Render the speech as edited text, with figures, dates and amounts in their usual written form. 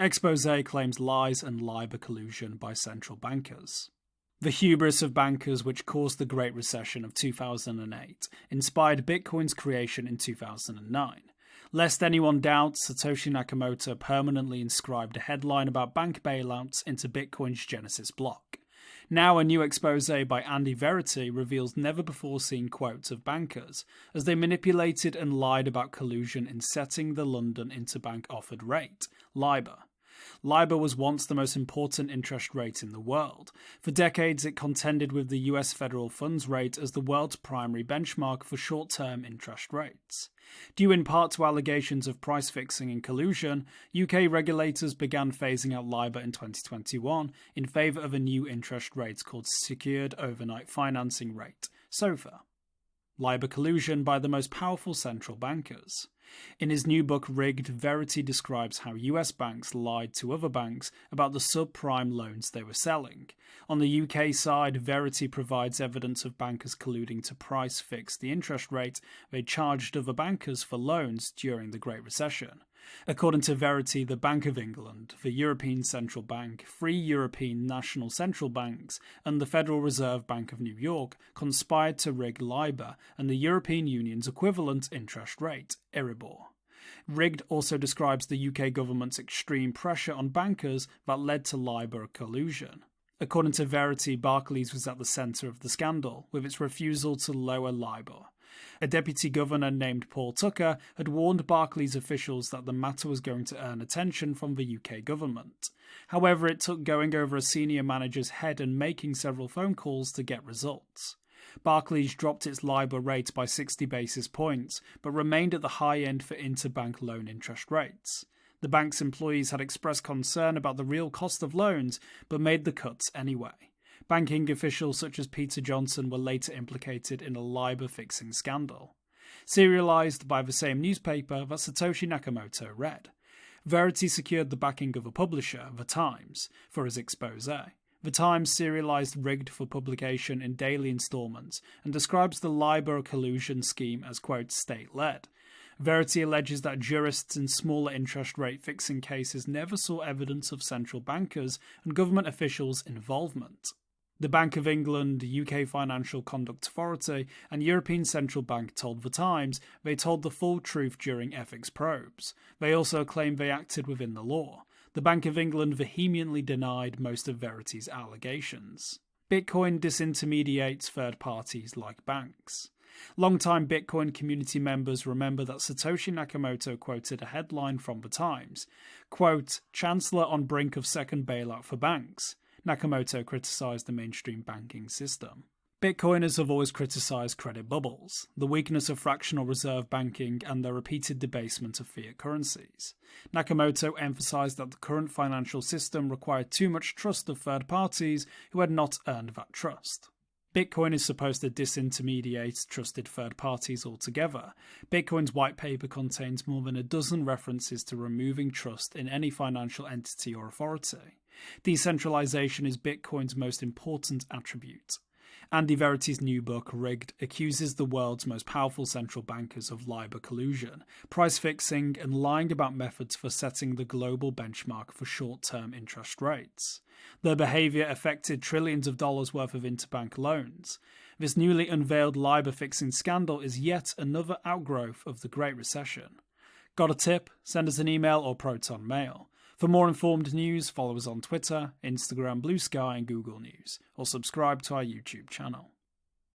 Exposé claims lies and LIBOR collusion by central bankers. The hubris of bankers which caused the Great Recession of 2008 inspired Bitcoin's creation in 2009. Lest anyone doubts, Satoshi Nakamoto permanently inscribed a headline about bank bailouts into Bitcoin's Genesis block. Now a new exposé by Andy Verity reveals never-before-seen quotes of bankers as they manipulated and lied about collusion in setting the London interbank offered rate, LIBOR. LIBOR was once the most important interest rate in the world. For decades, it contended with the US federal funds rate as the world's primary benchmark for short-term interest rates. Due in part to allegations of price fixing and collusion, UK regulators began phasing out LIBOR in 2021 in favour of a new interest rate called Secured Overnight Financing Rate, SOFR. LIBOR collusion by the most powerful central bankers. In his new book Rigged, Verity describes how US banks lied to other banks about the subprime loans they were selling. On the UK side, Verity provides evidence of bankers colluding to price fix the interest rate they charged other bankers for loans during the Great Recession. According to Verity, the Bank of England, the European Central Bank, 3 European national central banks, and the Federal Reserve Bank of New York conspired to rig LIBOR and the European Union's equivalent interest rate, Euribor. Rigged also describes the UK government's extreme pressure on bankers that led to LIBOR collusion. According to Verity, Barclays was at the centre of the scandal, with its refusal to lower LIBOR. A deputy governor named Paul Tucker had warned Barclays officials that the matter was going to earn attention from the UK government. However, it took going over a senior manager's head and making several phone calls to get results. Barclays dropped its LIBOR rate by 60 basis points, but remained at the high end for interbank loan interest rates. The bank's employees had expressed concern about the real cost of loans, but made the cuts anyway. Banking officials such as Peter Johnson were later implicated in a LIBOR-fixing scandal. Serialized by the same newspaper that Satoshi Nakamoto read. Verity secured the backing of a publisher, The Times, for his exposé. The Times serialized Rigged for publication in daily installments and describes the LIBOR collusion scheme as, quote, state-led. Verity alleges that jurists in smaller interest rate fixing cases never saw evidence of central bankers and government officials' involvement. The Bank of England, UK Financial Conduct Authority, and European Central Bank told The Times they told the full truth during ethics probes. They also claimed they acted within the law. The Bank of England vehemently denied most of Verity's allegations. Bitcoin disintermediates third parties like banks. Longtime Bitcoin community members remember that Satoshi Nakamoto quoted a headline from The Times, quote, "Chancellor on brink of second bailout for banks." Nakamoto criticised the mainstream banking system. Bitcoiners have always criticised credit bubbles, the weakness of fractional reserve banking, and the repeated debasement of fiat currencies. Nakamoto emphasised that the current financial system required too much trust of third parties who had not earned that trust. Bitcoin is supposed to disintermediate trusted third parties altogether. Bitcoin's white paper contains more than a dozen references to removing trust in any financial entity or authority. Decentralization is Bitcoin's most important attribute. Andy Verity's new book, Rigged, accuses the world's most powerful central bankers of LIBOR collusion, price fixing, and lying about methods for setting the global benchmark for short-term interest rates. Their behaviour affected trillions of dollars worth of interbank loans. This newly unveiled LIBOR fixing scandal is yet another outgrowth of the Great Recession. Got a tip? Send us an email or Proton Mail. For more informed news, follow us on Twitter, Instagram, Blue Sky and Google News, or subscribe to our YouTube channel.